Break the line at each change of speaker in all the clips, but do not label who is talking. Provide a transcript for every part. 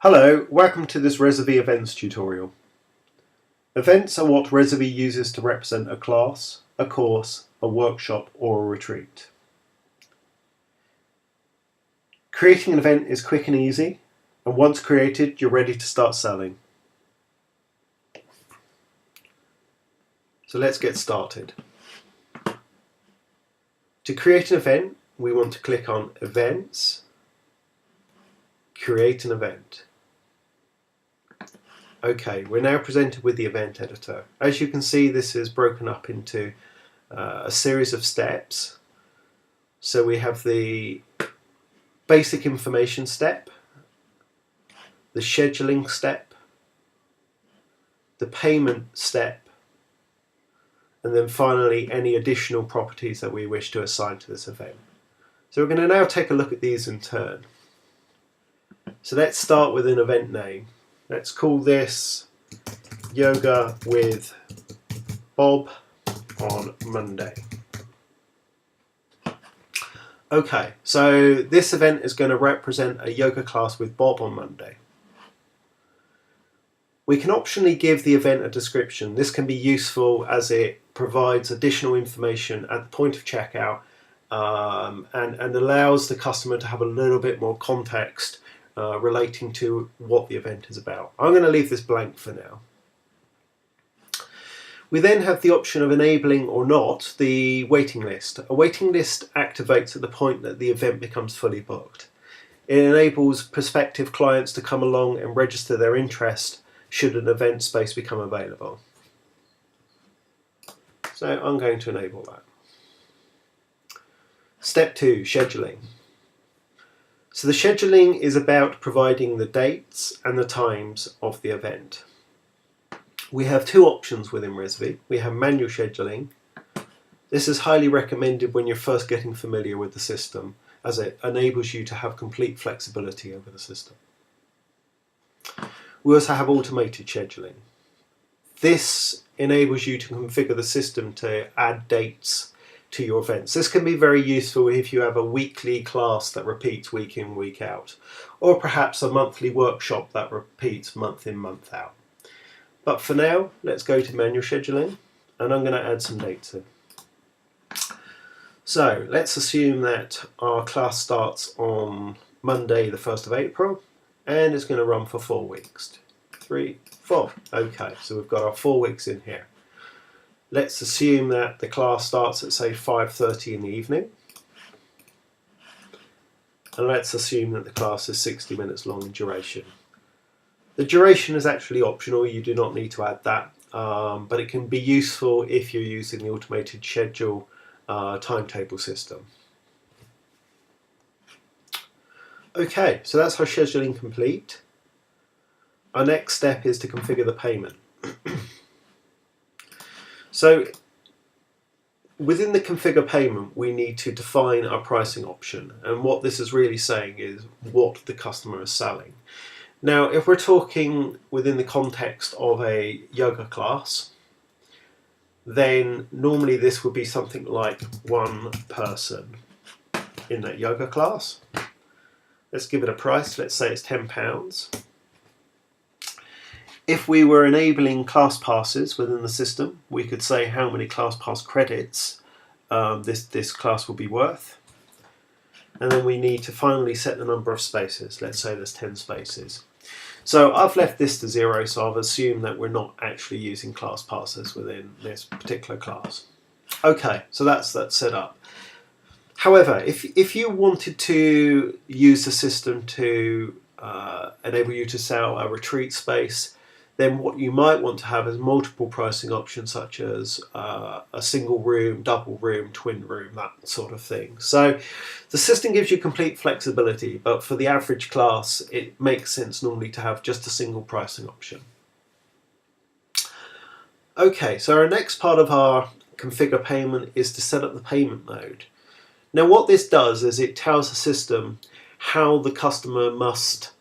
Hello, welcome to this reservie events tutorial. Events are what reservie uses to represent a class, a course, a workshop or a retreat. Creating an event is quick and easy, and once created you're ready to start selling. So let's get started. To create an event, we want to click on Events, Create an Event. Okay, we're now presented with the event editor. As you can see, this is broken up into a series of steps. So we have the basic information step, the scheduling step, the payment step, and then finally any additional properties that we wish to assign to this event. So we're going to now take a look at these in turn. So let's start with an event name. Let's call this Yoga with Bob on Monday. Okay, so this event is going to represent a yoga class with Bob on Monday. We can optionally give the event a description. This can be useful as it provides additional information at the point of checkout and allows the customer to have a little bit more context relating to what the event is about. I'm going to leave this blank for now. We then have the option of enabling or not the waiting list. A waiting list activates at the point that the event becomes fully booked. It enables prospective clients to come along and register their interest should an event space become available. So I'm going to enable that. Step 2, scheduling. So the scheduling is about providing the dates and the times of the event. We have two options within reservie. We have manual scheduling. This is highly recommended when you're first getting familiar with the system, as it enables you to have complete flexibility over the system. We also have automated scheduling. This enables you to configure the system to add dates to your events. This can be very useful if you have a weekly class that repeats week in, week out, or perhaps a monthly workshop that repeats month in, month out. But for now, let's go to manual scheduling, and I'm going to add some dates in. So let's assume that our class starts on Monday the 1st of April, and it's going to run for 4 weeks. 3, 4. Okay, so we've got our 4 weeks in here. Let's assume that the class starts at, say, 5:30 in the evening. And let's assume that the class is 60 minutes long in duration. The duration is actually optional, you do not need to add that, but it can be useful if you're using the automated schedule timetable system. Okay, so that's our scheduling complete. Our next step is to configure the payment. So within the configure payment, we need to define our pricing option, and what this is really saying is what the customer is selling. Now, if we're talking within the context of a yoga class, then normally this would be something like one person in that yoga class. Let's give it a price, let's say it's £10. If we were enabling class passes within the system, we could say how many class pass credits this class will be worth. And then we need to finally set the number of spaces. Let's say there's 10 spaces. So I've left this to 0, so I've assumed that we're not actually using class passes within this particular class. Okay, so that's set up. However, if you wanted to use the system to enable you to sell a retreat space, then what you might want to have is multiple pricing options, such as a single room, double room, twin room, that sort of thing. So the system gives you complete flexibility, but for the average class, it makes sense normally to have just a single pricing option. Okay, so our next part of our configure payment is to set up the payment mode. Now what this does is it tells the system how the customer must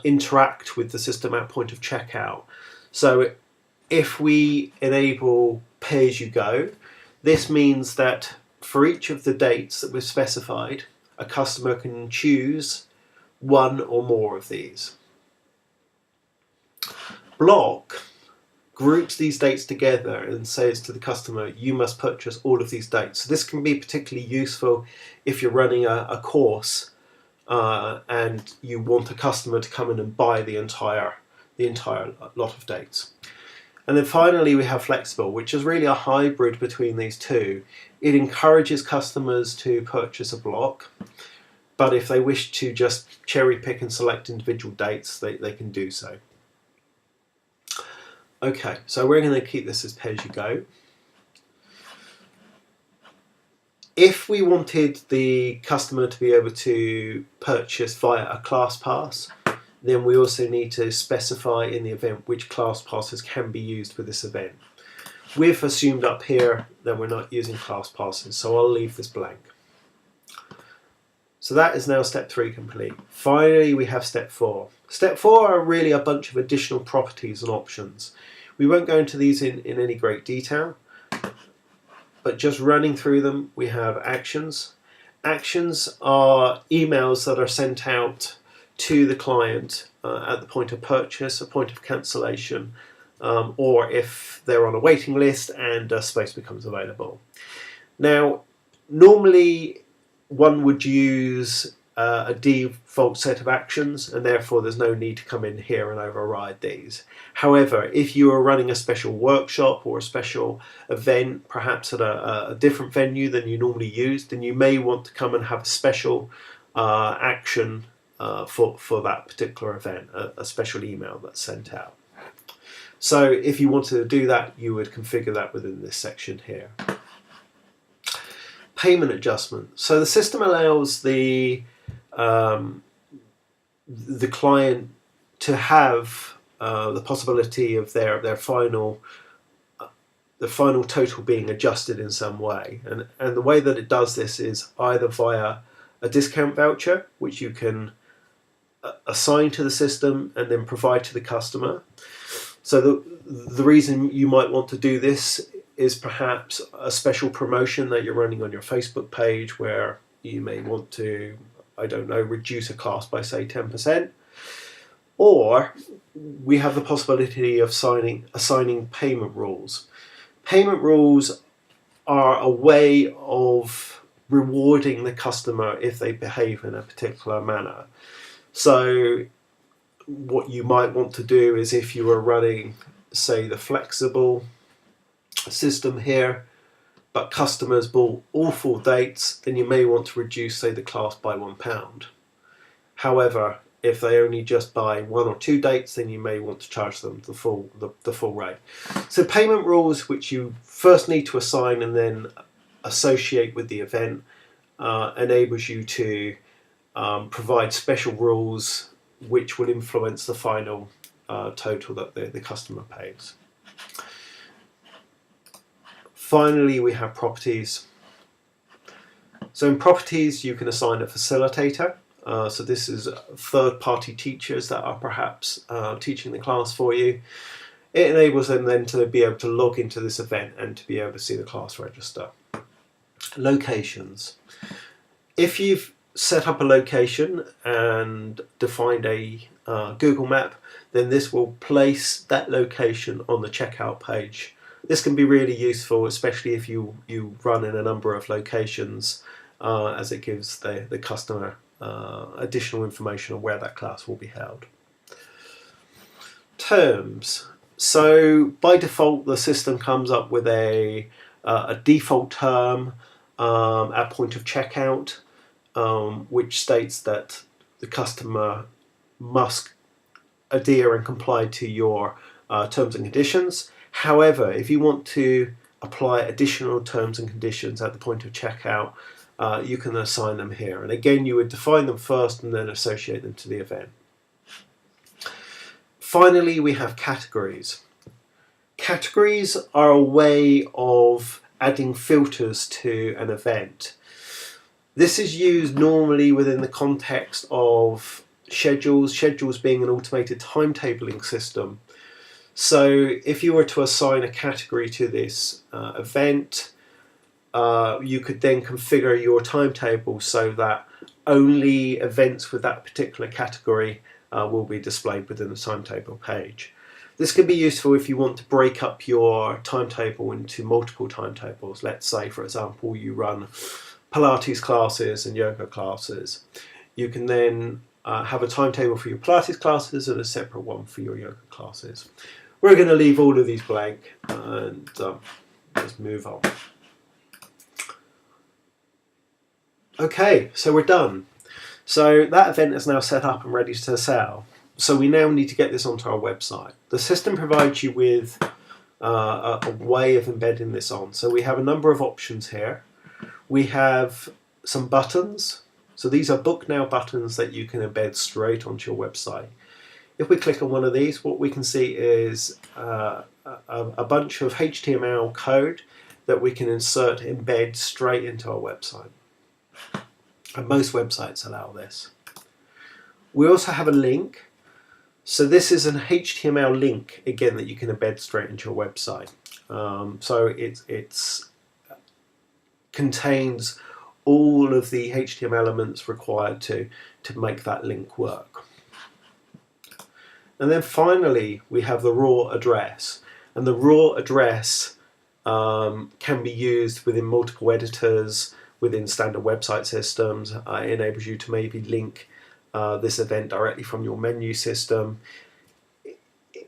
interact with the system at point of checkout. So if we enable pay-as-you-go, this means that for each of the dates that we've specified, a customer can choose one or more of these. Block groups these dates together and says to the customer, you must purchase all of these dates. So this can be particularly useful if you're running a course and you want a customer to come in and buy the entire lot of dates. And then finally we have flexible, which is really a hybrid between these two. It encourages customers to purchase a block, but if they wish to just cherry pick and select individual dates, they can do so. Okay, so we're going to keep this as pay-as-you-go. If we wanted the customer to be able to purchase via a class pass, then we also need to specify in the event which class passes can be used for this event. We've assumed up here that we're not using class passes, so I'll leave this blank. So that is now step 3 complete. Finally, we have step 4. Step 4 are really a bunch of additional properties and options. We won't go into these in any great detail, but just running through them, we have actions. Actions are emails that are sent out to the client at the point of purchase, a point of cancellation, or if they're on a waiting list and space becomes available. Now, normally one would use a default set of actions, and therefore there's no need to come in here and override these. However, if you are running a special workshop or a special event, perhaps at a different venue than you normally use, then you may want to come and have a special action for that particular event, a special email that's sent out. So if you wanted to do that, you would configure that within this section here. Payment adjustment. So the system allows the client to have the possibility of their final total being adjusted in some way, and the way that it does this is either via a discount voucher, which you can assign to the system and then provide to the customer. So the reason you might want to do this is perhaps a special promotion that you're running on your Facebook page where you may want to, I don't know, reduce a class by say 10%. Or we have the possibility of assigning payment rules. Payment rules are a way of rewarding the customer if they behave in a particular manner. So what you might want to do is, if you were running, say, the flexible system here, but customers bought all 4 dates, then you may want to reduce, say, the class by £1. However, if they only just buy 1 or 2 dates, then you may want to charge them the full rate. So payment rules, which you first need to assign and then associate with the event, enables you to provide special rules which will influence the final total that the customer pays. Finally, we have properties. So in properties, you can assign a facilitator. So this is third-party teachers that are perhaps teaching the class for you. It enables them then to be able to log into this event and to be able to see the class register. Locations. If you've set up a location and defined a Google map, then this will place that location on the checkout page. This can be really useful, especially if you run in a number of locations, as it gives the customer additional information on where that class will be held. Terms. So by default, the system comes up with a default term at point of checkout, which states that the customer must adhere and comply to your terms and conditions. However, if you want to apply additional terms and conditions at the point of checkout, you can assign them here. And again, you would define them first and then associate them to the event. Finally, we have categories. Categories are a way of adding filters to an event. This is used normally within the context of schedules being an automated timetabling system. So if you were to assign a category to this event, you could then configure your timetable so that only events with that particular category will be displayed within the timetable page. This can be useful if you want to break up your timetable into multiple timetables. Let's say, for example, you run Pilates classes and yoga classes. You can then have a timetable for your Pilates classes and a separate one for your yoga classes. We're going to leave all of these blank and just move on. Okay, so we're done. So that event is now set up and ready to sell. So we now need to get this onto our website. The system provides you with a way of embedding this on. So we have a number of options here. We have some buttons. So these are Book Now buttons that you can embed straight onto your website. If we click on one of these, what we can see is a bunch of HTML code that we can embed straight into our website. And most websites allow this. We also have a link. So this is an HTML link, again, that you can embed straight into your website. So it contains all of the HTML elements required to make that link work. And then finally, we have the raw address. And the raw address can be used within multiple editors, within standard website systems. It enables you to maybe link this event directly from your menu system.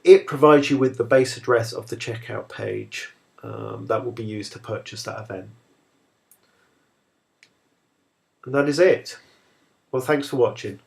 It provides you with the base address of the checkout page that will be used to purchase that event. And that is it. Well, thanks for watching.